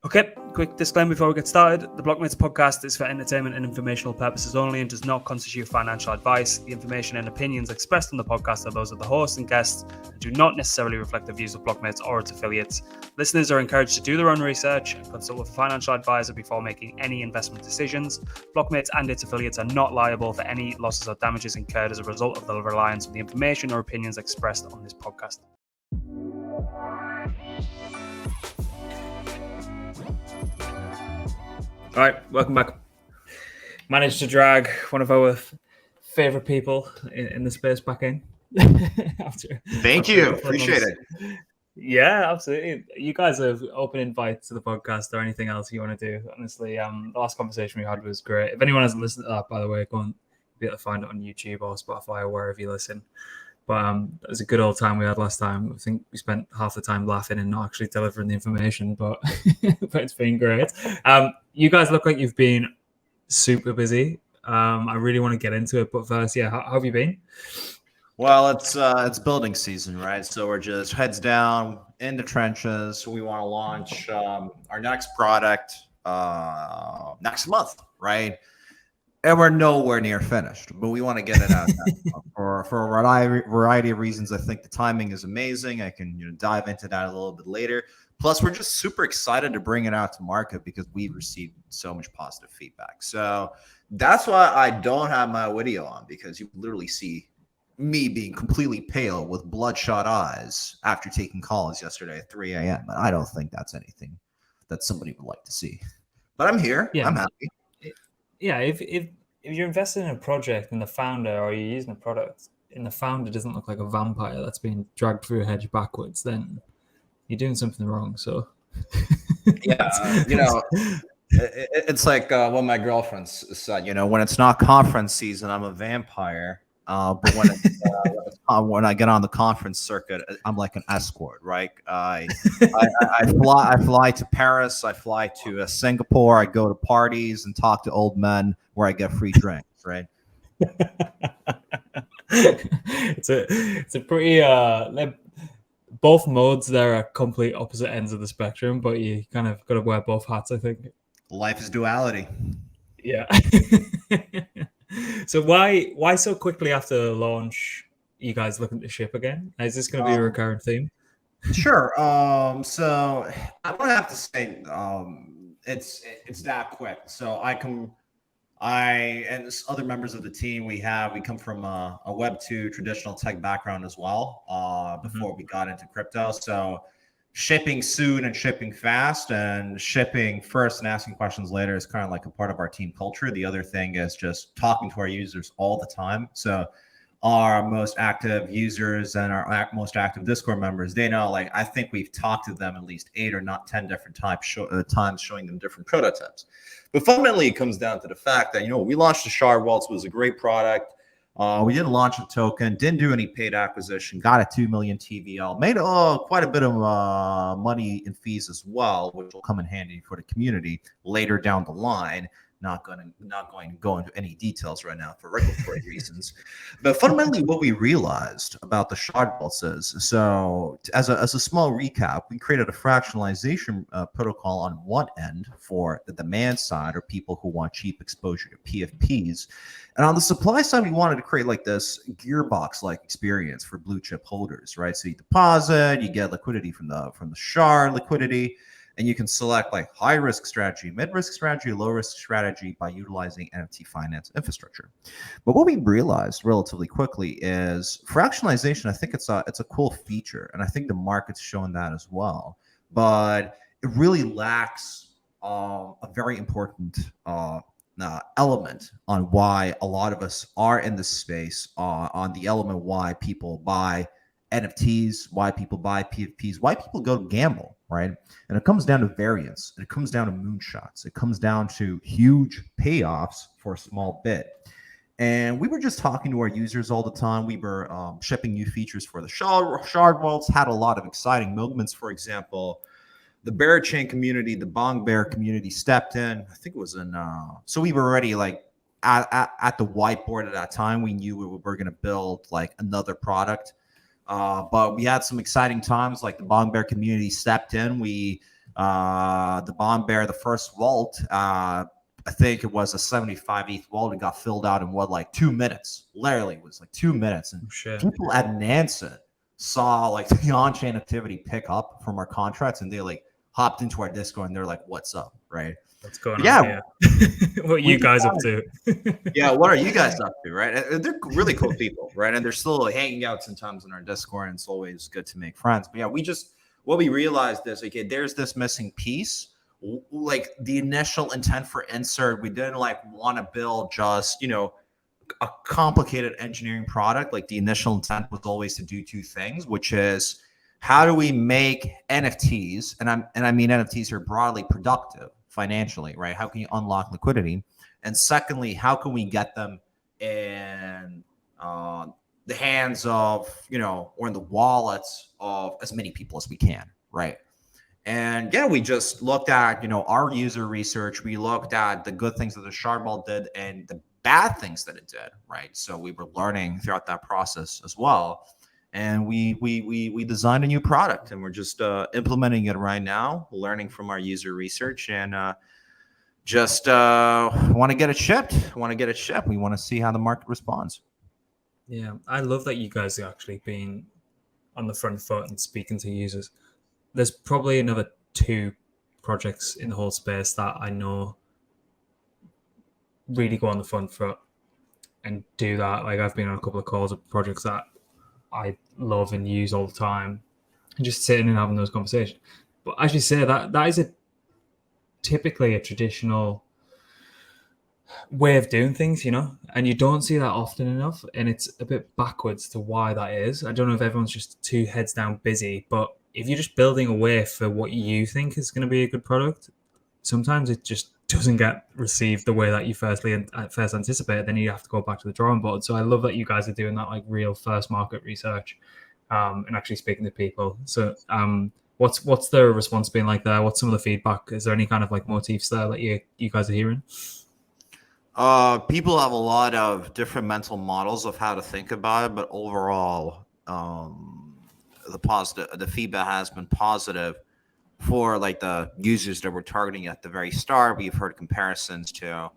Okay, quick disclaimer before we get started. The Blocmates podcast is for entertainment and informational purposes only and does not constitute financial advice. The information and opinions expressed on the podcast are those of the host and guests and do not necessarily reflect the views of Blocmates or its affiliates. Listeners are encouraged to do their own research and consult with a financial advisor before making any investment decisions. Blocmates and its affiliates are not liable for any losses or damages incurred as a result of the reliance on the information or opinions expressed on this podcast. All right, welcome back. Managed to drag one of our favorite people in the space back in. Thank you. Appreciate it. Yeah, absolutely. You guys have open invite to the podcast or anything else you want to do. Honestly, the last conversation we had was great. If anyone hasn't listened to that, by the way, go and be able to find it on YouTube or Spotify or wherever you listen. But it was a good old time we had last time. I think we spent half the time laughing and not actually delivering the information, but but it's been great. You guys look like you've been super busy. I really want to get into it, but first, yeah, how have you been? Well, it's building season, right? So we're just heads down in the trenches. We want to launch our next product next month, right? And we're nowhere near finished, but we want to get it out for a variety of reasons. I think the timing is amazing. I can dive into that a little bit later. Plus, we're just super excited to bring it out to market because we've received so much positive feedback. So that's why I don't have my video on, because you literally see me being completely pale with bloodshot eyes after taking calls yesterday at 3 a.m. And I don't think that's anything that somebody would like to see. But I'm here. Yeah, I'm happy. Yeah, if you're invested in a project and the founder, or you're using a product and the founder doesn't look like a vampire that's being dragged through a hedge backwards, then you're doing something wrong. So yeah, it's like what my girlfriend said. When it's not conference season, I'm a vampire. But when I get on the conference circuit, I'm like an escort, right? I fly to Paris, I fly to Singapore, I go to parties and talk to old men where I get free drinks, right? It's a pretty both modes there are complete opposite ends of the spectrum, but you kind of got to wear both hats, I think. Life is duality. Yeah. So why so quickly after launch you guys looking to ship again? Is this going to be a recurrent theme? Sure. So I don't have to say it's that quick. So I and other members of the team we come from a Web2 traditional tech background as well before we got into crypto. So shipping soon and shipping fast and shipping first and asking questions later is kind of like a part of our team culture. The other thing is just talking to our users all the time. So our most active users and our most active Discord members, they know, like, I think we've talked to them at least 8 or not 10 different times showing them different prototypes. But fundamentally, it comes down to the fact that, we launched the Shard Waltz, was a great product. We didn't launch a token, didn't do any paid acquisition, got a 2 million TVL, made quite a bit of money in fees as well, which will come in handy for the community later down the line. Not going to go into any details right now for regulatory reasons. But fundamentally, what we realized about the Shard Waltz is, so as a small recap, we created a fractionalization protocol on one end for the demand side, or people who want cheap exposure to PFPs. And on the supply side, we wanted to create like this gearbox-like experience for blue chip holders, right? So you deposit, you get liquidity from the Shard liquidity, and you can select like high risk strategy, mid risk strategy, low risk strategy by utilizing NFT finance infrastructure. But what we realized relatively quickly is fractionalization. I think it's a cool feature, and I think the market's shown that as well. But it really lacks a very important element on why a lot of us are in this space, on the element why people buy NFTs, why people buy PFPs, why people go gamble, right? And it comes down to variance. It comes down to moonshots. It comes down to huge payoffs for a small bit. And we were just talking to our users all the time. We were shipping new features for the Shard Waltz, had a lot of exciting movements. For example, the Bear Chain community, the Bong Bear community stepped in. I think it was in, so we were already like at the whiteboard at that time. We knew we were going to build like another product. But we had some exciting times, like the Bong Bear community stepped in. We the Bond Bear, the first vault, I think it was a 75 ETH vault. It got filled out in what, like 2 minutes? Literally, it was like 2 minutes. And people at Nansen saw like the on-chain activity pick up from our contracts, and they like hopped into our Discord and they're like, "What's up?" Right? What's going on here? What are you guys up to? Yeah, what are you guys up to? Right? And they're really cool people, right? And they're still hanging out sometimes in our Discord, and it's always good to make friends. But yeah, what we realized is, okay, there's this missing piece. Like the initial intent for insert, we didn't like want to build just, a complicated engineering product. Like the initial intent was always to do two things, which is how do we make NFTs, and I mean NFTs are broadly productive financially, right? How can you unlock liquidity? And secondly, how can we get them in the hands of, or in the wallets of as many people as we can, right? And yeah, we just looked at, our user research. We looked at the good things that the Shardball did and the bad things that it did, right? So we were learning throughout that process as well. And we designed a new product, and we're just implementing it right now, learning from our user research, and just want to get it shipped. We want to see how the market responds. Yeah, I love that you guys are actually being on the front foot and speaking to users. There's probably another 2 projects in the whole space that I know really go on the front foot and do that. Like I've been on a couple of calls of projects that I love and use all the time, and just sitting and having those conversations. But as you say, that is typically a traditional way of doing things, and you don't see that often enough, and it's a bit backwards to why that is. I don't know if everyone's just too heads down busy, but if you're just building a way for what you think is going to be a good product, sometimes it just doesn't get received the way that you first anticipated. Then you have to go back to the drawing board. So I love that you guys are doing that like real first market research, and actually speaking to people. So what's the response been like there? What's some of the feedback? Is there any kind of like motifs there that you guys are hearing? People have a lot of different mental models of how to think about it, but overall, the feedback has been positive for like the users that we're targeting at the very start. We've heard comparisons to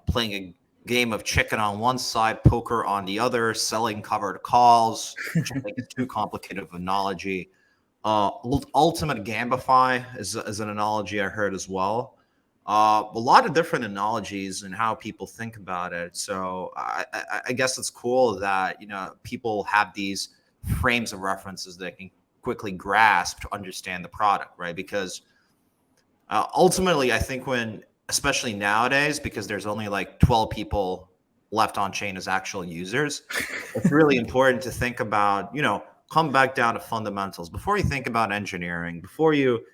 playing a game of chicken on one side, poker on the other, selling covered calls, which I think is too complicated of an analogy. Ultimate Gambify is an analogy I heard as well. A lot of different analogies and how people think about it. So I guess it's cool that, people have these frames of references that can quickly grasp to understand the product, right? Because ultimately, I think especially nowadays, because there's only like 12 people left on chain as actual users, it's really important to think about, come back down to fundamentals before you think about engineering, before you,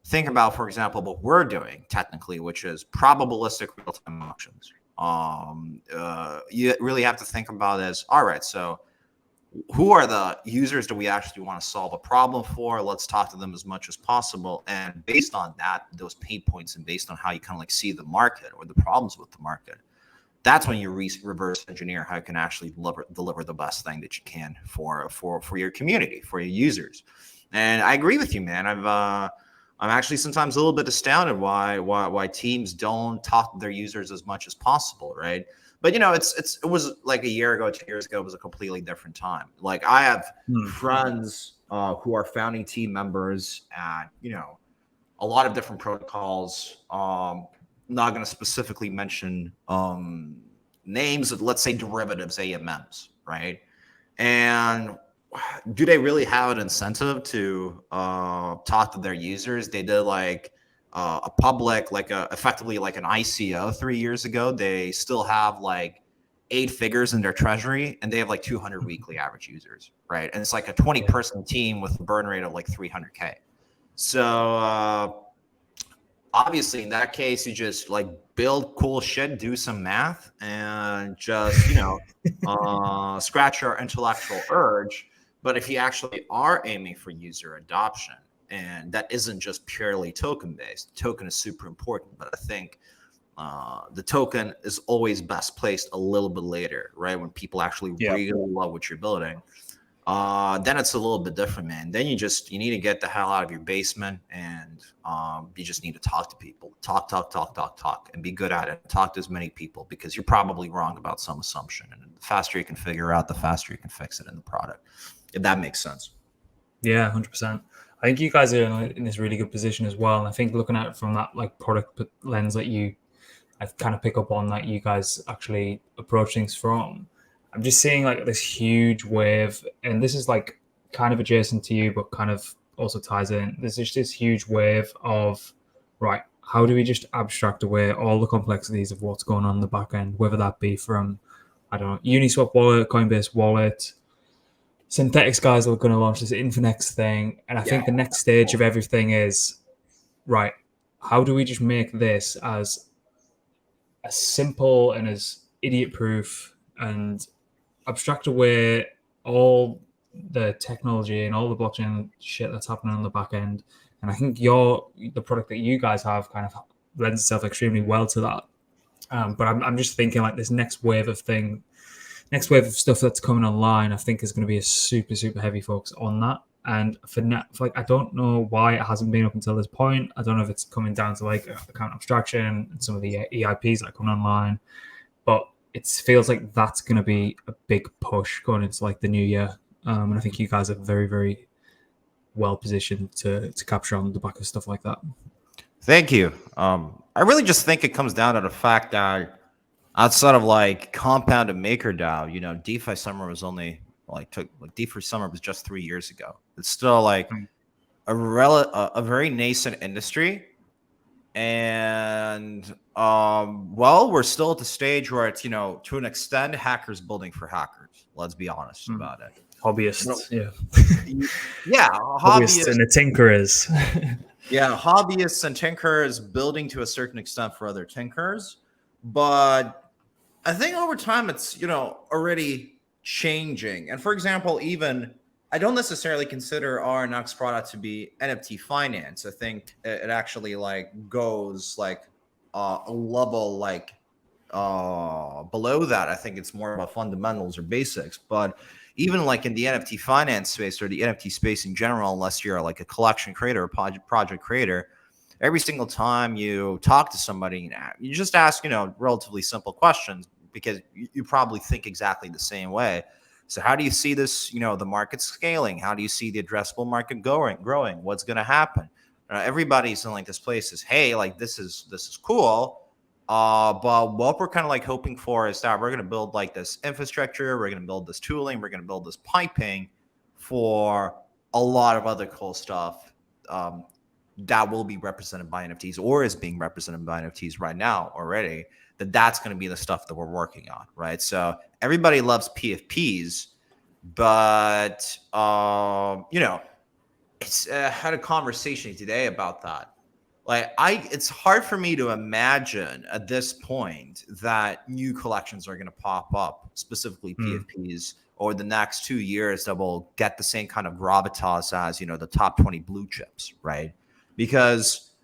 think about, for example, what we're doing technically, which is probabilistic real-time auctions. You really have to think about it as, all right, so who are the users that we actually want to solve a problem for? Let's talk to them as much as possible. And based on that, those pain points, and based on how you kind of like see the market or the problems with the market, that's when you reverse engineer how you can actually deliver the best thing that you can for your community, for your users. And I agree with you, man. I'm actually sometimes a little bit astounded why teams don't talk to their users as much as possible, right? But it was like a year ago, 2 years ago, it was a completely different time. Like I have friends who are founding team members at a lot of different protocols. Not going to specifically mention names of, let's say, derivatives, AMMs, right? And do they really have an incentive to talk to their users? They did like a public, effectively like an ICO 3 years ago. They still have like 8 figures in their treasury, and they have like 200 weekly average users, right? And it's like a 20-person team with a burn rate of like 300K. So obviously in that case, you just like build cool shit, do some math, and just, scratch your intellectual urge. But if you actually are aiming for user adoption, and that isn't just purely token based, token is super important, but I think the token is always best placed a little bit later, right? When people actually really love what you're building. then it's a little bit different, man. Then you need to get the hell out of your basement, and you just need to talk to people. Talk, and be good at it. Talk to as many people, because you're probably wrong about some assumption. And the faster you can figure out, the faster you can fix it in the product, if that makes sense. Yeah, 100%. I think you guys are in this really good position as well. And I think looking at it from that like product lens that I kind of pick up on, that you guys actually approach things from, I'm just seeing like this huge wave, and this is like kind of adjacent to you, but kind of also ties in. There's just this huge wave of, right, how do we just abstract away all the complexities of what's going on in the back end, whether that be from, I don't know, Uniswap wallet, Coinbase wallet, Synthetics guys are going to launch this Infinex thing. And I think the next stage of everything is, right, how do we just make this as simple and as idiot proof and abstract away all the technology and all the blockchain shit that's happening on the back end. And I think the product that you guys have kind of lends itself extremely well to that. But I'm just thinking like this next wave of stuff that's coming online, I think is going to be a super, super heavy focus on that. And for I don't know why it hasn't been up until this point. I don't know if it's coming down to like account abstraction and some of the EIPs that are coming online, but it feels like that's going to be a big push going into like the new year. And I think you guys are very, very well positioned to capture on the back of stuff like that. Thank you. I really just think it comes down to the fact that outside of like Compound and MakerDAO, DeFi Summer was only DeFi Summer was just 3 years ago. It's still like a very nascent industry, and we're still at the stage where it's to an extent hackers building for hackers. Let's be honest about it. Hobbyists, hobbyists and the tinkerers. Hobbyists and tinkerers building to a certain extent for other tinkerers, but I think over time it's already changing. And for example, even I don't necessarily consider our next product to be NFT finance. I think it actually like goes like a level like below that. I think it's more about fundamentals or basics. But even like in the NFT finance space or the NFT space in general, unless you're like a collection creator or project creator, every single time you talk to somebody, you just ask, relatively simple questions, because you probably think exactly the same way. So how do you see this, the market scaling? How do you see the addressable market growing? What's going to happen? Everybody's in like this place is, hey, like this is cool. But what we're kind of like hoping for is that we're going to build like this infrastructure. We're going to build this tooling. We're going to build this piping for a lot of other cool stuff that will be represented by NFTs or is being represented by NFTs right now already. That's going to be the stuff that we're working on, right? So everybody loves PFPs, but it's had a conversation today about that. Like it's hard for me to imagine at this point that new collections are going to pop up, specifically PFPs, over the next 2 years that will get the same kind of gravitas as the top 20 blue chips, right? Because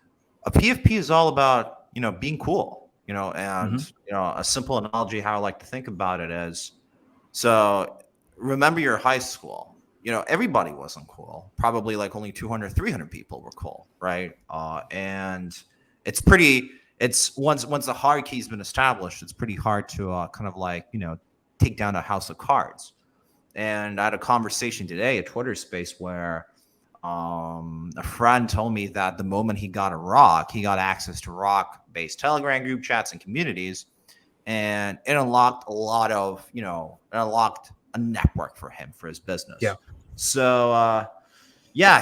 a PFP is all about being cool. And a simple analogy how I like to think about it is, so remember your high school, everybody wasn't cool. Probably like only 200, 300 people were cool, right? And it's once the hierarchy's been established, it's pretty hard to kind of like, take down a house of cards. And I had a conversation today, a Twitter space, where a friend told me that the moment he got access to Rock-based Telegram group chats and communities, and it unlocked a network for him, for his business. Yeah. So, I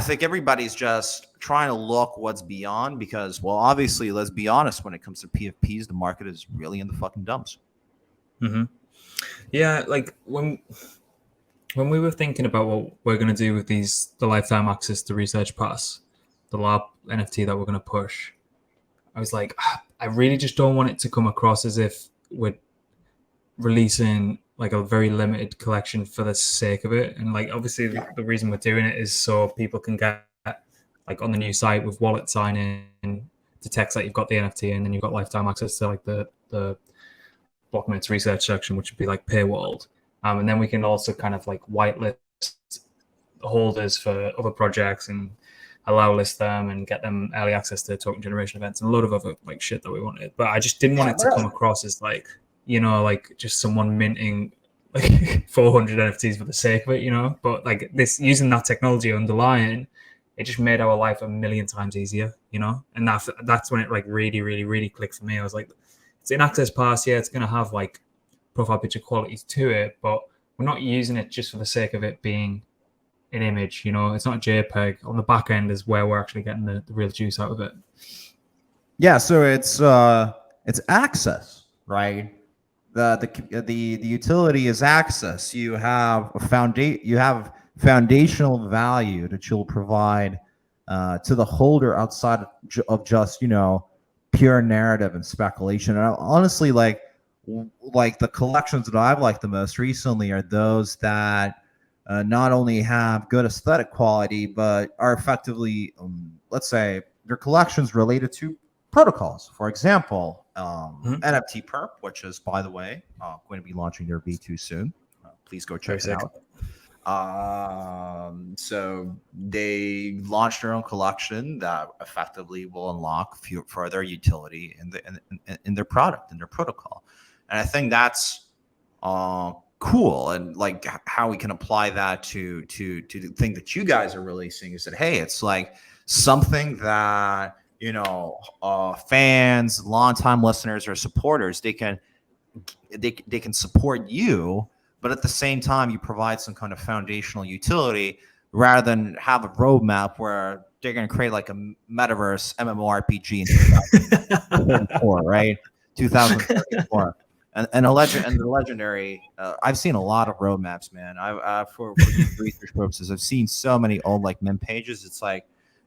think everybody's just trying to look what's beyond, because, well, obviously, let's be honest, when it comes to PFPs, the market is really in the fucking dumps. Mm-hmm. Yeah, like when we were thinking about what we're going to do with the lifetime access to research pass, the lab NFT that we're going to push, I was like, I really just don't want it to come across as if we're releasing like a very limited collection for the sake of it. And like, obviously the reason we're doing it is so people can get like on the new site with wallet sign in, detects that you've got the NFT, and then you've got lifetime access to like the Blocmates research section, which would be like paywalled. And then we can also kind of like whitelist holders for other projects and allow list them and get them early access to token generation events and a lot of other like shit that we wanted. But I just didn't want it to come across as like, you know, like just someone minting like 400 NFTs for the sake of it, you know. But like this, using that technology underlying, it just made our life a million times easier, you know. And that's when it like really clicked for me. I was like, it's in access pass, yeah, it's gonna have like profile picture qualities to it, but we're not using it just for the sake of it being an image, you know. It's not JPEG. On the back end is where we're actually getting the real juice out of it. Yeah, so it's access, right? The utility is access. You have foundational value that you'll provide to the holder outside of just, you know, pure narrative and speculation. And honestly, like the collections that I've liked the most recently are those that not only have good aesthetic quality, but are effectively, let's say, they're collections related to protocols. For example, NFT Perp, which is, by the way, going to be launching their V2 soon. Please go check it out. So they launched their own collection that effectively will unlock further utility in their product, in their protocol. And I think that's cool. And like how we can apply that to the thing that you guys are releasing is that, hey, it's like something that, you know, fans, longtime listeners or supporters, they can support you, but at the same time you provide some kind of foundational utility rather than have a roadmap where they're going to create like a metaverse MMORPG in 2004, right? 2034. And the legendary. I've seen a lot of roadmaps, man. For research purposes, I've seen so many old like meme pages. It's like,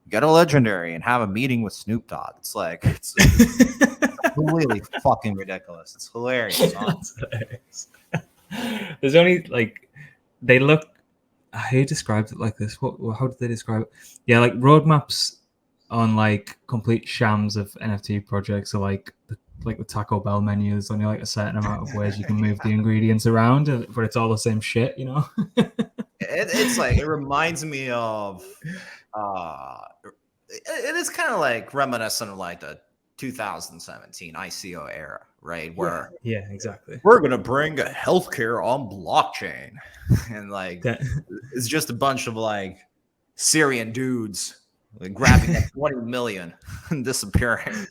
get a legendary and have a meeting with Snoop Dogg. It's like it's completely fucking ridiculous. It's hilarious. There's only like they look. Who described it like this? How did they describe it? Yeah, like roadmaps on like complete shams of NFT projects are like the Taco Bell menu. There's only like a certain amount of ways you can move the ingredients around, but it's all the same shit, you know. It's like, it reminds me of it is kind of like reminiscent of like the 2017 ICO era, right? Where yeah, exactly. We're gonna bring a healthcare on blockchain, and like it's just a bunch of like Syrian dudes like grabbing like 20 million and disappearing.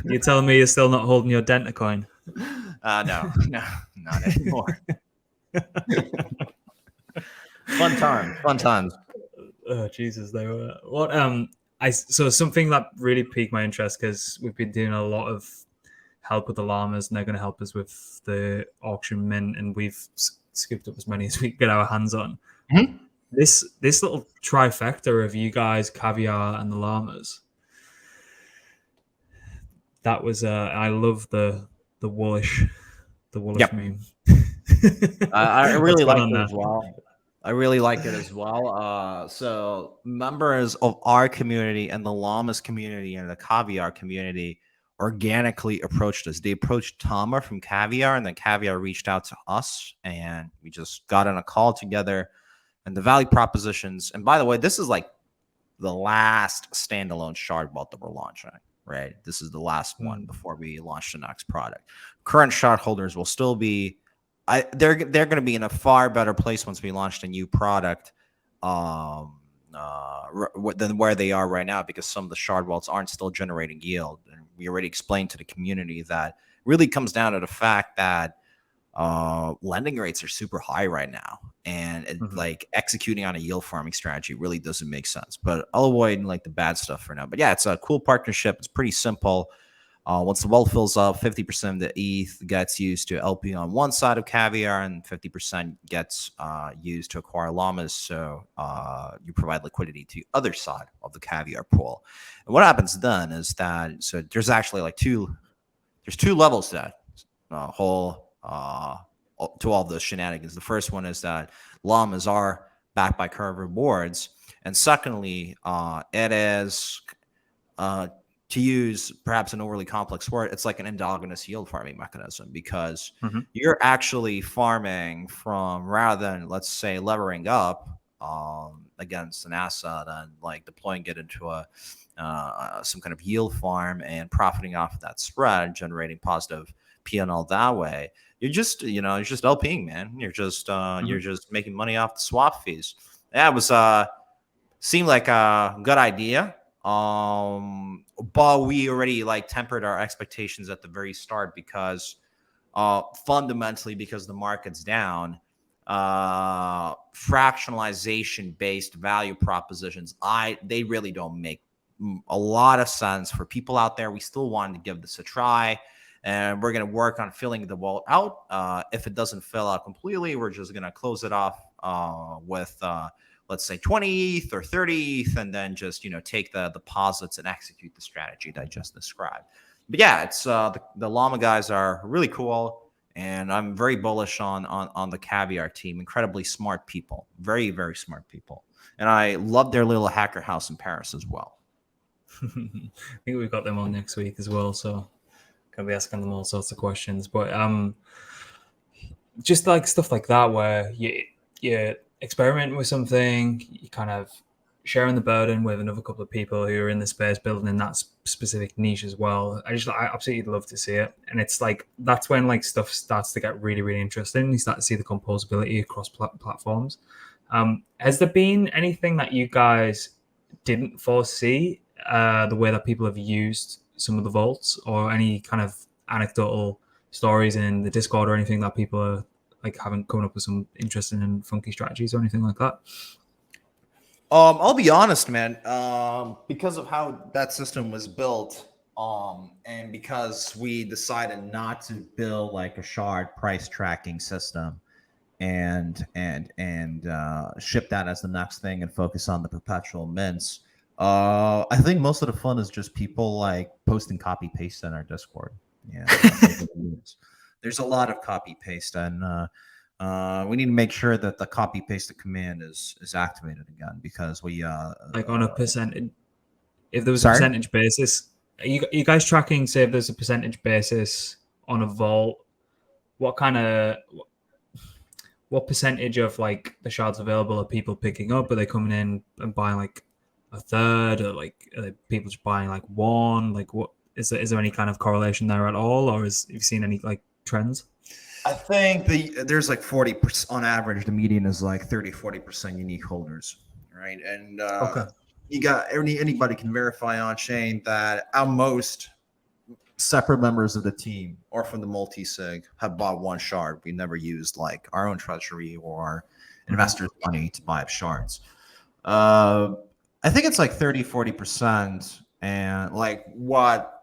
You're telling me you're still not holding your Dentacoin? No, not anymore. Fun times. Oh Jesus, they were. What so something that really piqued my interest, because we've been doing a lot of help with the llamas, and they're going to help us with the auction mint, and we've scooped up as many as we can get our hands on. Mm-hmm. This little trifecta of you guys, Caviar, and the llamas. That was I love the woolish meme. I really like it as well. So members of our community and the llamas community and the Caviar community organically approached us. They approached Tama from Caviar, and then Caviar reached out to us, and we just got on a call together. And the value propositions, and by the way, this is like the last standalone shard vault that we're launching, right? This is the last one before we launch the next product. Current shard holders will still be, they're going to be in a far better place once we launch the new product than where they are right now, because some of the shard vaults aren't still generating yield. And we already explained to the community that really comes down to the fact that lending rates are super high right now, and like executing on a yield farming strategy really doesn't make sense. But I'll avoid like the bad stuff for now. But yeah, it's a cool partnership. It's pretty simple. Once the vault fills up, 50% of the ETH gets used to LP on one side of Caviar, and 50% gets used to acquire llamas. So you provide liquidity to the other side of the Caviar pool. And what happens then is that, so there's actually like two levels to that to all the shenanigans. The first one is that llamas are backed by curve rewards, and secondly, it is to use perhaps an overly complex word, it's like an endogenous yield farming mechanism, because you're actually farming from, rather than, let's say, levering up against an asset and like deploying it into a some kind of yield farm and profiting off of that spread, generating positive P&L that way. You're just, you're just LPing, man. You're just making money off the swap fees. That was seemed like a good idea. But we already like tempered our expectations at the very start, because fundamentally, because the market's down, fractionalization based value propositions, they really don't make a lot of sense for people out there. We still wanted to give this a try, and we're going to work on filling the vault out. If it doesn't fill out completely, we're just going to close it off with let's say 20th or 30th, and then just, take the deposits and execute the strategy that I just described. But yeah, it's the Llama guys are really cool, and I'm very bullish on the Caviar team. Incredibly smart people, very, very smart people. And I love their little hacker house in Paris as well. I think we've got them on next week as well, so gonna be asking them all sorts of questions. But just like stuff like that, where you experiment with something, you kind of sharing the burden with another couple of people who are in the space, building in that specific niche as well. I absolutely love to see it, and it's like that's when like stuff starts to get really, really interesting. You start to see the composability across platforms. Has there been anything that you guys didn't foresee, the way that people have used some of the vaults, or any kind of anecdotal stories in the Discord or anything that people are like haven't come up with some interesting and funky strategies or anything like that? I'll be honest, man. Because of how that system was built, and because we decided not to build like a shard price tracking system and ship that as the next thing and focus on the perpetual mints, I think most of the fun is just people like posting copy paste in our Discord. Yeah, there's a lot of copy paste, and we need to make sure that the copy paste command is activated again, because we like on a percentage. If there was a percentage basis, are you guys tracking? Say if there's a percentage basis on a vault, what percentage of like the shards available are people picking up? Are they coming in and buying like a third, or like are people just buying like one? Like, what is there any kind of correlation there at all, or have you seen any like trends? I think there's like 40% on average. The median is like 30-40% unique holders, right? And Okay. You got anybody can verify on chain that our most separate members of the team or from the multi-sig have bought one shard. We never used like our own treasury or investors' money to buy up shards. I think it's like 30-40%, and like what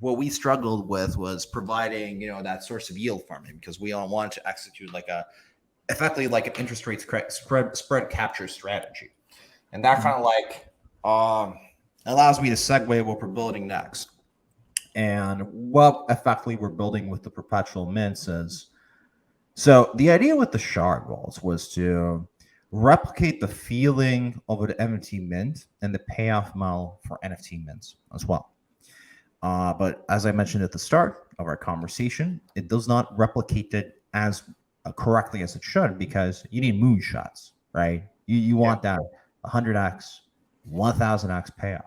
we struggled with was providing, that source of yield farming, because we all want to execute effectively like an interest rate spread capture strategy, and that kind of like allows me to segue what we're building next. And what effectively we're building with the perpetual mints is, so the idea with the shard vaults was to replicate the feeling of an NFT mint and the payoff model for NFT mints as well. But as I mentioned at the start of our conversation, it does not replicate it as correctly as it should, because you need moonshots, right? You want that 100x, 1000x payoff.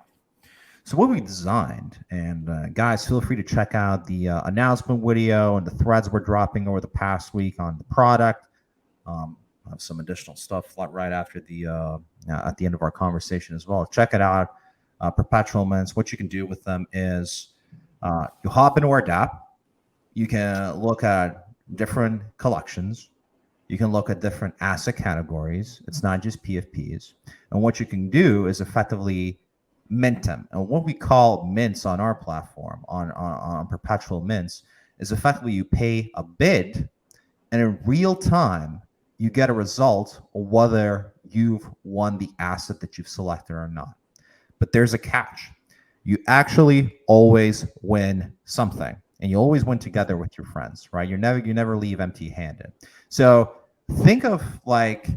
So what we designed, and guys, feel free to check out the announcement video and the threads we're dropping over the past week on the product. Have some additional stuff right after at the end of our conversation as well. Check it out. Perpetual mints. What you can do with them is you hop into our DApp. You can look at different collections. You can look at different asset categories. It's not just PFPs. And what you can do is effectively mint them. And what we call mints on our platform, on Perpetual Mints, is effectively you pay a bid, and in real time, you get a result of whether you've won the asset that you've selected or not. But there's a catch. You actually always win something, and you always win together with your friends, right? You never leave empty-handed. So think of like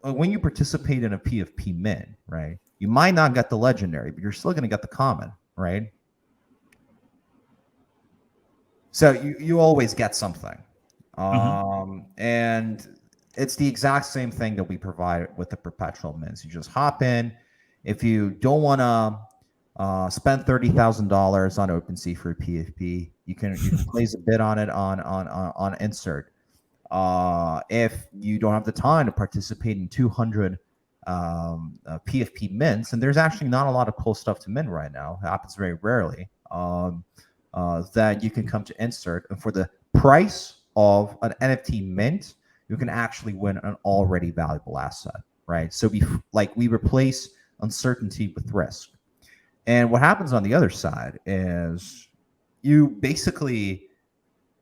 when you participate in a PFP mint, right? You might not get the legendary, but you're still going to get the common, right? So you always get something. And it's the exact same thing that we provide with the Perpetual Mints. You just hop in. If you don't want to spend $30,000 on OpenSea for PFP, you can place a bid on it on insert. If you don't have the time to participate in 200 PFP mints, and there's actually not a lot of cool stuff to mint right now. It happens very rarely. That you can come to insert, and for the price of an NFT mint, you can actually win an already valuable asset, right? So we replace uncertainty with risk. And what happens on the other side is you basically,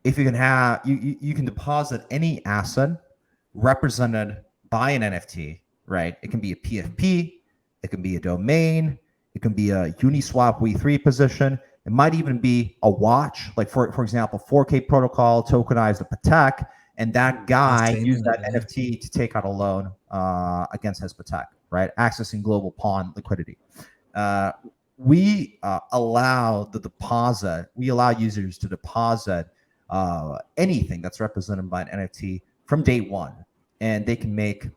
if you can have, you can deposit any asset represented by an NFT, right? It can be a PFP, it can be a domain, it can be a Uniswap V3 position. It might even be a watch, like for example, 4K protocol tokenized a Patek, and that guy used that NFT to take out a loan against his Patek, right? Accessing global pawn liquidity. We allow users to deposit anything that's represented by an NFT from day one, and they can make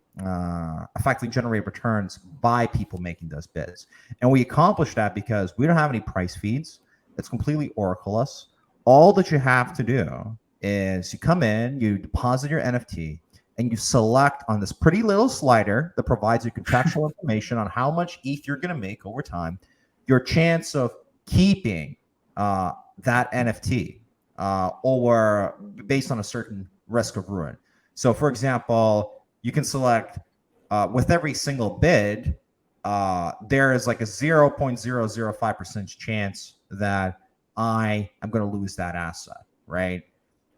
effectively generate returns by people making those bids. And we accomplish that because we don't have any price feeds. It's completely oracleless. All that you have to do is you come in, you deposit your NFT, and you select on this pretty little slider that provides you contextual information on how much ETH you're going to make over time, your chance of keeping that NFT, or based on a certain risk of ruin. So, for example, you can select with every single bid, there is like a 0.005% chance that I am going to lose that asset, right?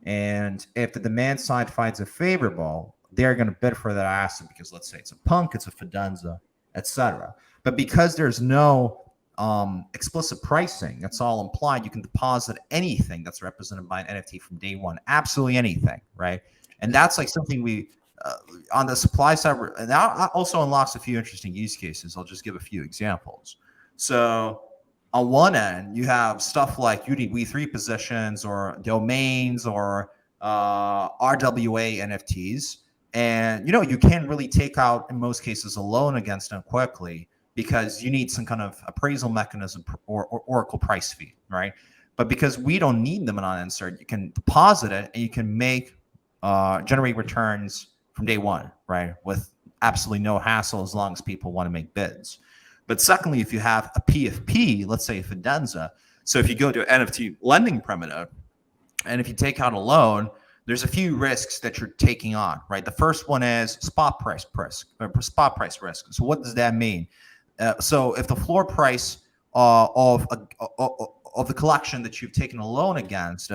And if the demand side finds it favorable, they're going to bid for that asset because let's say it's a Punk, it's a Fidenza, etc. But because there's no explicit pricing, that's all implied, you can deposit anything that's represented by an NFT from day one, absolutely anything, right? And that's like something we on the supply side, and that also unlocks a few interesting use cases. I'll just give a few examples. So on one end, you have stuff like UDV3 positions or domains or RWA NFTs. And, you can't really take out, in most cases, a loan against them quickly because you need some kind of appraisal mechanism or Oracle price fee, right? But because we don't need them on insert, you can deposit it and you can make generate returns from day one, right? With absolutely no hassle as long as people want to make bids. But secondly, if you have a PFP, let's say a Fidenza, so if you go to an NFT lending primitive, and if you take out a loan, there's a few risks that you're taking on, right? The first one is spot price risk. So what does that mean? So if the floor price of the collection that you've taken a loan against,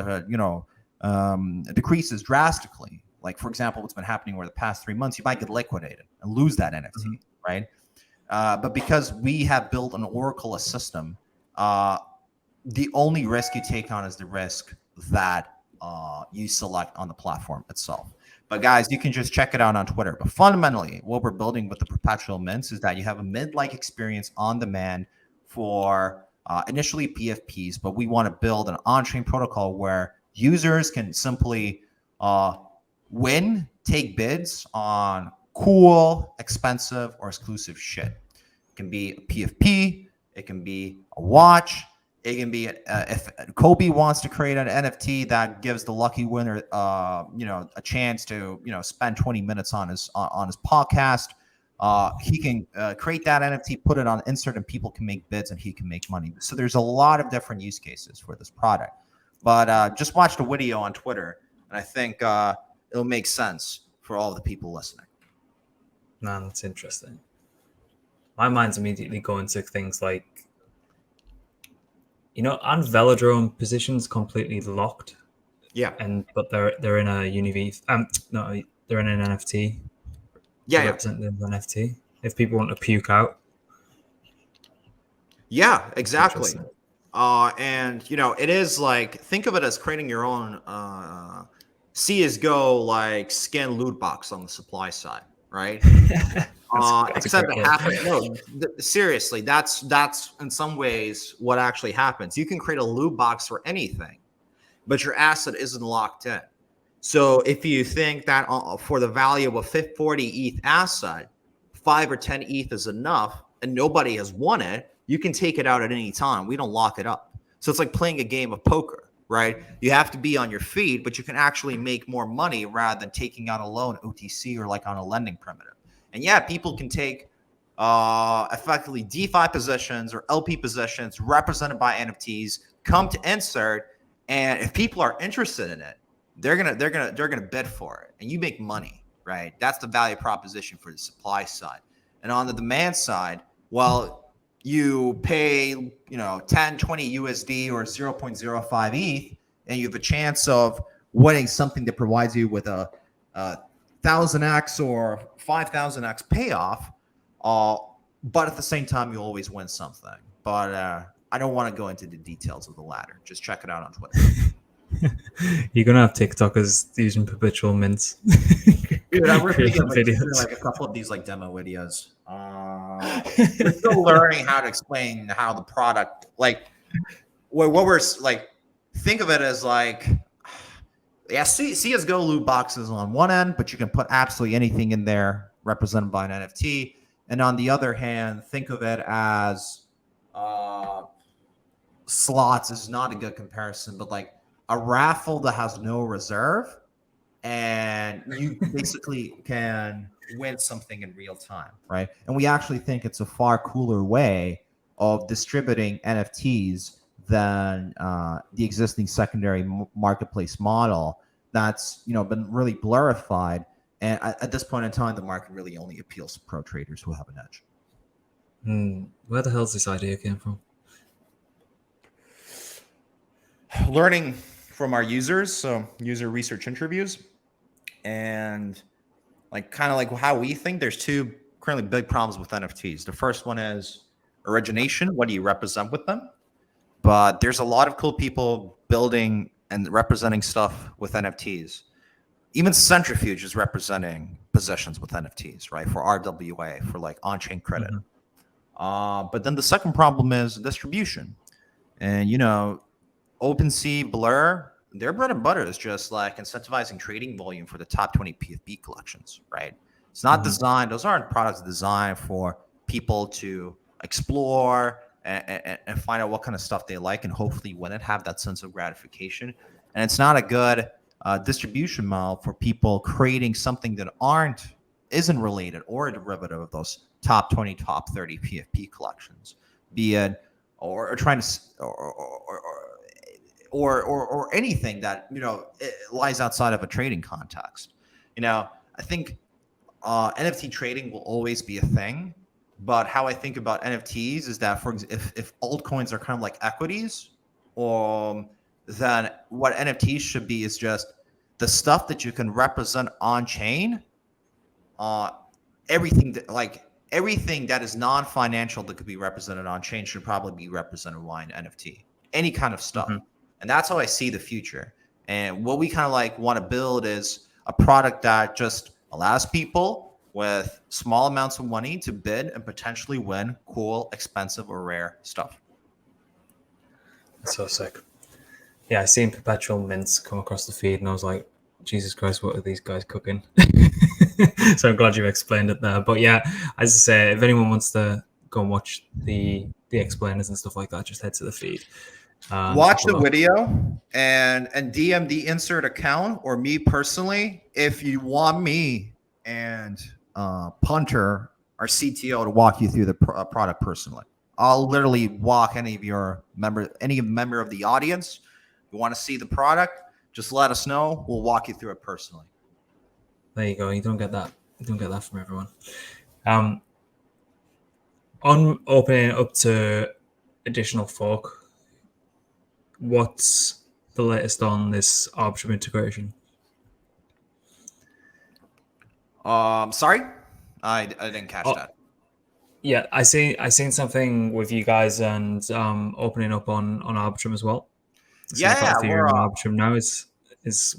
decreases drastically, like for example, what's been happening over the past 3 months, you might get liquidated and lose that NFT, right? But because we have built an Oracle system, the only risk you take on is the risk that you select on the platform itself. But guys, you can just check it out on Twitter. But fundamentally, what we're building with the Perpetual Mints is that you have a mint-like experience on demand for initially PFPs, but we want to build an on-chain protocol where users can simply take bids on cool, expensive, or exclusive shit. It can be a PFP, it can be a watch, it can be if Kobe wants to create an NFT that gives the lucky winner, a chance to, spend 20 minutes on his podcast. He can create that NFT, put it on insert, and people can make bids, and he can make money. So there's a lot of different use cases for this product. But just watch the video on Twitter, and I think it'll make sense for all the people listening. Man, that's interesting. My mind's immediately going to things like, on Velodrome, positions completely locked. Yeah. But they're in a UniV. They're in an NFT. Yeah. Represent the NFT. If people want to puke out. Yeah, exactly. And it is like, think of it as creating your own CS:GO like skin loot box on the supply side, right? That's a Except great it word. happens. No, seriously, that's in some ways what actually happens. You can create a loot box for anything, but your asset isn't locked in. So if you think that for the value of a 40 ETH asset, 5 or 10 ETH is enough, and nobody has won it, you can take it out at any time. We don't lock it up. So it's like playing a game of poker, right? You have to be on your feet, but you can actually make more money rather than taking out a loan OTC or like on a lending primitive. And yeah, people can take effectively DeFi positions or LP positions represented by NFTs, come to insert, and if people are interested in it, they're gonna bid for it, and you make money, right? That's the value proposition for the supply side. And on the demand side, well, you pay 10, 20 USD or 0.05 ETH, and you have a chance of winning something that provides you with a 1,000x or 5,000x payoff. But at the same time, you always win something. But I don't want to go into the details of the latter. Just check it out on Twitter. You're gonna have TikTokers using Perpetual Mints. Dude, I'm really Creating videos. Like a couple of these like demo videos. We're still learning how to explain how the product, like what we're like. Think of it as like, yeah, CS:GO loot boxes on one end, but you can put absolutely anything in there represented by an NFT. And on the other hand, think of it as slots is not a good comparison, but like a raffle that has no reserve, and you basically can win something in real time, right? And we actually think it's a far cooler way of distributing NFTs than the existing secondary marketplace model that's been really glorified. And at this point in time, the market really only appeals to pro traders who have an edge. Where the hell's this idea came from? Learning from our users, so user research interviews, and like kind of like how we think. There's two currently big problems with NFTs. The first one is origination. What do you represent with them? But there's a lot of cool people building and representing stuff with NFTs. Even Centrifuge is representing positions with NFTs, right? For RWA, for like on-chain credit. But then the second problem is distribution. And, OpenSea, Blur, their bread and butter is just like incentivizing trading volume for the top 20 PFP collections, right? It's not designed, those aren't products designed for people to explore and find out what kind of stuff they like and hopefully win it, have that sense of gratification. And it's not a good distribution model for people creating something that isn't related or a derivative of those top 20, top 30 PFP collections, be it or trying to or anything that it lies outside of a trading context. I think NFT trading will always be a thing, but how I think about NFTs is that, for example, if altcoins are kind of like equities, then what NFTs should be is just the stuff that you can represent on chain. Everything that is non-financial that could be represented on chain should probably be represented by an NFT. Any kind of stuff. And that's how I see the future. And what we kind of like want to build is a product that just allows people with small amounts of money to bid and potentially win cool, expensive, or rare stuff. That's so sick. Yeah, I seen Perpetual Mints come across the feed and I was like, Jesus Christ, what are these guys cooking? So I'm glad you've explained it there. But yeah, as I say, if anyone wants to go and watch the explainers and stuff like that, just head to the feed. Watch the video and DM the insert account or me personally if you want me and Punter, our CTO, to walk you through the product personally. I'll literally walk any member of the audience. If you want to see the product, just let us know. We'll walk you through it personally. There you go. You don't get that. You don't get that from everyone. On opening up to additional fork, what's the latest on this Arbitrum integration? Sorry, I didn't catch that. Yeah, I seen something with you guys and opening up on Arbitrum as well. We're on Arbitrum now. Is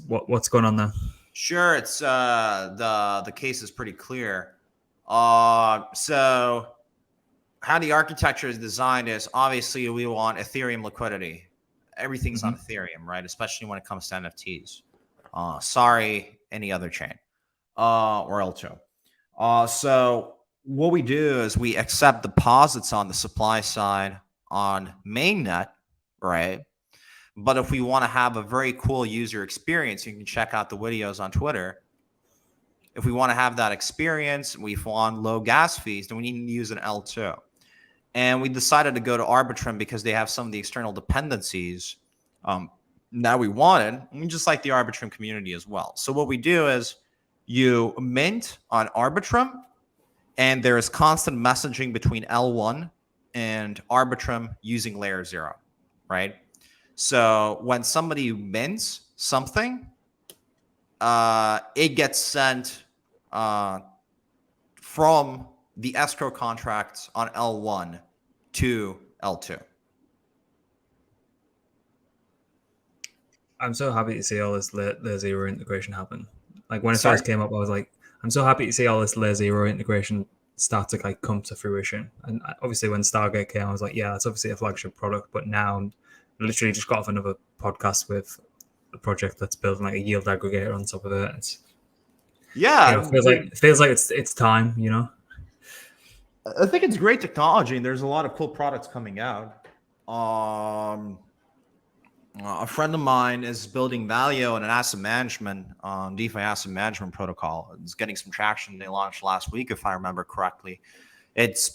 what's going on there? Sure, it's the case is pretty clear. So how the architecture is designed is obviously we want Ethereum liquidity. Everything's on Ethereum, right? Especially when it comes to NFTs. Sorry, any other chain or L2. So what we do is we accept deposits on the supply side on mainnet, right? But if we want to have a very cool user experience, you can check out the videos on Twitter. If we want to have that experience, we want low gas fees, then we need to use an L2. And we decided to go to Arbitrum because they have some of the external dependencies that we wanted. And we just like the Arbitrum community as well. So what we do is you mint on Arbitrum, and there is constant messaging between L1 and Arbitrum using layer 0, right? So when somebody mints something, it gets sent from the escrow contracts on L1 to L2. I'm so happy to see all this layer 0 integration happen. Like when it first came up, I was like, I'm so happy to see all this layer 0 integration start to like come to fruition. And obviously when Stargate came, I was like, yeah, that's obviously a flagship product. But now I'm literally just got off another podcast with a project that's building like a yield aggregator on top of it. It's, it feels like it's time, you know. I think it's great technology, and there's a lot of cool products coming out. A friend of mine is building value in an asset management, DeFi asset management protocol. It's getting some traction. They launched last week, if I remember correctly. It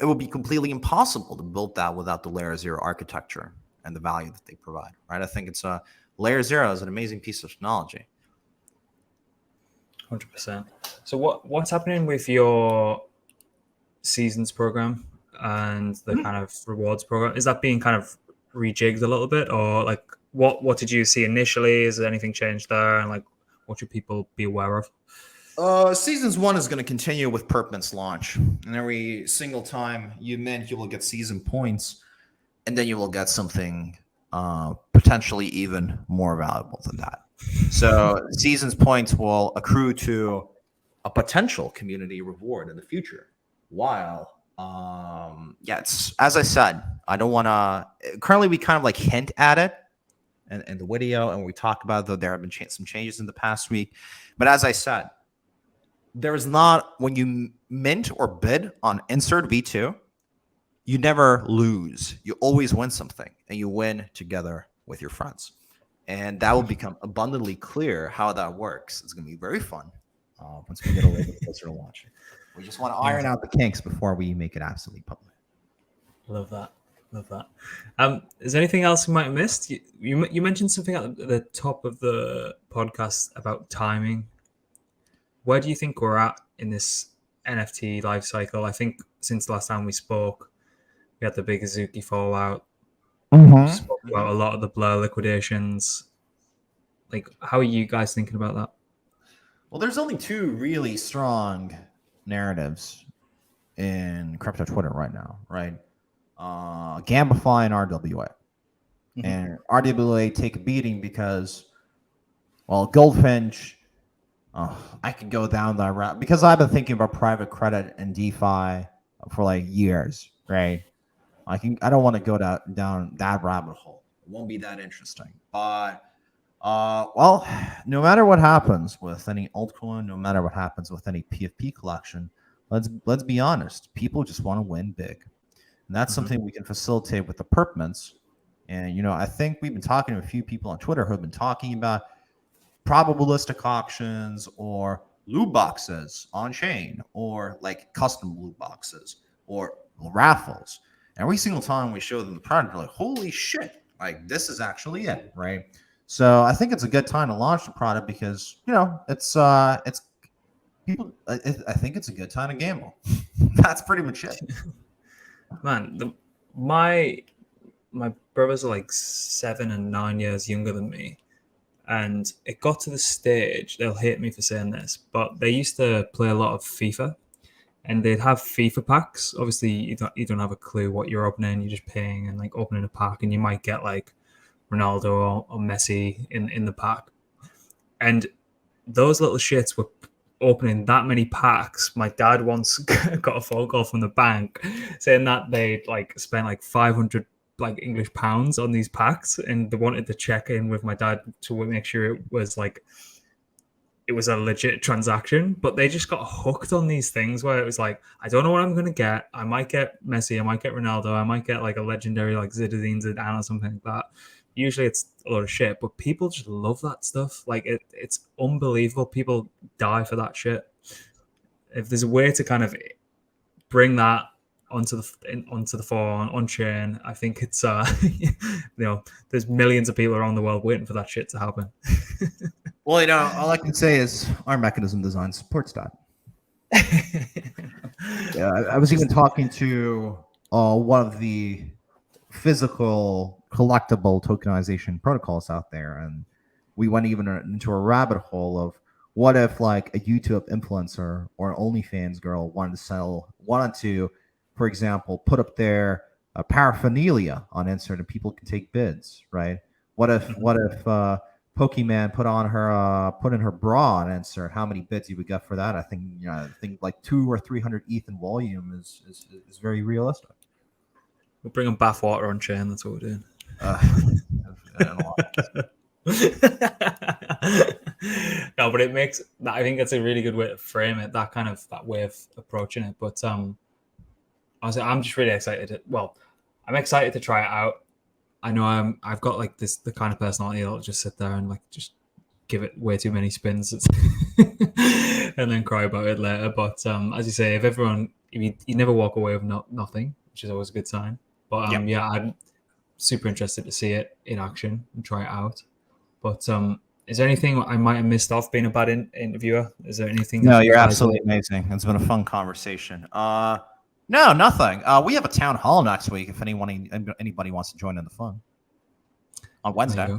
would be completely impossible to build that without the layer 0 architecture and the value that they provide, right? I think it's layer 0 is an amazing piece of technology. 100%. So what's happening with your seasons program and the kind of rewards program? Is that being kind of rejigged a little bit, or like what did you see initially? Is there anything changed there, and like what should people be aware of? Seasons 1 is going to continue with Perp Mints launch, and every single time you mint, you will get season points, and then you will get something potentially even more valuable than that. So seasons points will accrue to a potential community reward in the future. While it's, as I said, I don't want to. Currently, we kind of like hint at it in the video, and we talk about, though there have been some changes in the past week. But as I said, there is not, when you mint or bid on insert V2, you never lose. You always win something, and you win together with your friends. And that will become abundantly clear how that works. It's going to be very fun once we get a little bit closer to launching. We just want to iron out the kinks before we make it absolutely public. Love that. Is there anything else we might have missed? You mentioned something at the top of the podcast about timing. Where do you think we're at in this NFT life cycle? I think since the last time we spoke, we had the big Azuki fallout. We spoke about a lot of the Blur liquidations. Like, how are you guys thinking about that? Well, there's only two really strong narratives in crypto Twitter right now, right? Gamify and RWA. And RWA take a beating because, well, Goldfinch, I could go down that route because I've been thinking about private credit and DeFi for like years, right? I don't want to go down that rabbit hole. It won't be that interesting. But well, no matter what happens with any altcoin, no matter what happens with any PFP collection, let's be honest. People just want to win big, and that's something we can facilitate with the Perp Mints. And I think we've been talking to a few people on Twitter who have been talking about probabilistic auctions or loot boxes on chain, or like custom loot boxes or raffles. Every single time we show them the product, they're like, "Holy shit! Like this is actually it, right?" So I think it's a good time to launch the product because it's people. I think it's a good time to gamble. That's pretty much it. Man, my brothers are like 7 and 9 years younger than me, and it got to the stage, they'll hate me for saying this, but they used to play a lot of FIFA, and they'd have FIFA packs. Obviously, you don't have a clue what you're opening. You're just paying and like opening a pack, and you might get like Ronaldo or Messi in the pack. And those little shits were opening that many packs. My dad once got a phone call from the bank saying that they like spent like 500 like English pounds on these packs, and they wanted to check in with my dad to make sure it was a legit transaction. But they just got hooked on these things where it was like, I don't know what I'm gonna get. I might get Messi, I might get Ronaldo, I might get like a legendary like Zidane or something like that. Usually it's a lot of shit, but people just love that stuff. Like it's unbelievable. People die for that shit. If there's a way to kind of bring that onto the fore on chain, I think it's there's millions of people around the world waiting for that shit to happen. Well, all I can say is our mechanism design supports that. Yeah, I was even talking to one of the physical collectible tokenization protocols out there, and we went even into a rabbit hole of what if like a YouTube influencer or an OnlyFans girl wanted to, for example, put up their paraphernalia on insert and people can take bids, right? What if Pokemon put in her bra on insert? How many bids you would get for that? I think like 200 or 300 ETH in volume is very realistic. We're bringing bathwater on chain. That's what we're doing. No, but it makes that. I think that's a really good way to frame it. That way of approaching it. But honestly, I'm just really excited. I'm excited to try it out. I know I've got like the kind of personality that'll just sit there and like just give it way too many spins and then cry about it later. But as you say, if you never walk away with nothing, which is always a good sign. But yeah, I'm super interested to see it in action and try it out. But is there anything I might have missed off being a bad interviewer? Is there anything? No, you're absolutely amazing. It's been a fun conversation. No, nothing. We have a town hall next week if anybody wants to join in the fun on Wednesday.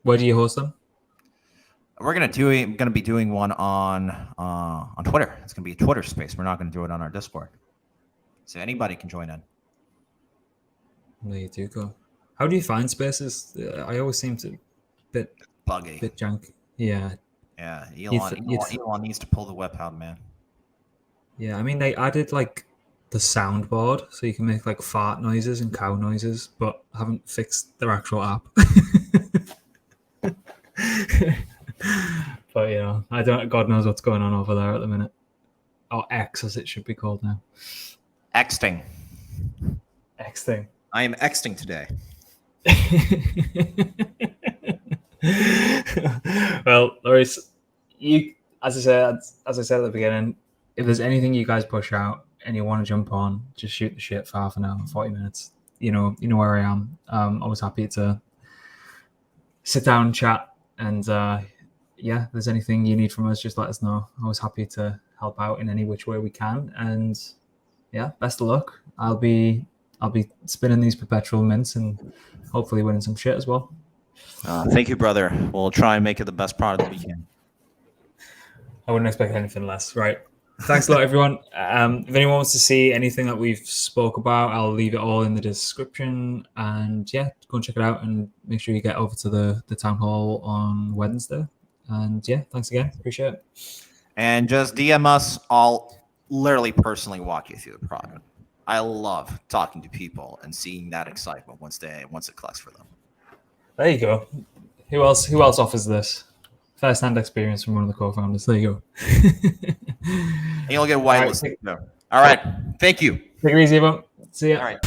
Where do you host them? We're gonna be doing one on Twitter. It's gonna be a Twitter space. We're not gonna do it on our Discord, so anybody can join in. There you do go. How do you find spaces? I always seem to bit buggy, bit junk. Yeah. Yeah. Elon needs to pull the whip out, man. Yeah, I mean they added like the soundboard so you can make like fart noises and cow noises, but haven't fixed their actual app. But God knows what's going on over there at the minute. Or X as it should be called now. Xting. I am Xting today. Well, Lauris, as I said at the beginning, if there's anything you guys push out and you want to jump on, just shoot the shit for half an hour, 40 minutes. You know where I am. Always happy to sit down and chat. And if there's anything you need from us, just let us know. Always happy to help out in any which way we can. And yeah, best of luck. I'll be spinning these perpetual mints and hopefully winning some shit as well. Thank you, brother. We'll try and make it the best product that we can. I wouldn't expect anything less, right? Thanks a lot, everyone. If anyone wants to see anything that we've spoke about, I'll leave it all in the description. And yeah, go and check it out and make sure you get over to the town hall on Wednesday. And yeah, thanks again. Appreciate it. And just DM us. I'll literally personally walk you through the product. I love talking to people and seeing that excitement once it collects for them. There you go. Who else offers this? First-hand experience from one of the co-founders. There you go. And you'll get whitelisted. All right. Thank you. Take it easy, everyone. See ya. All right.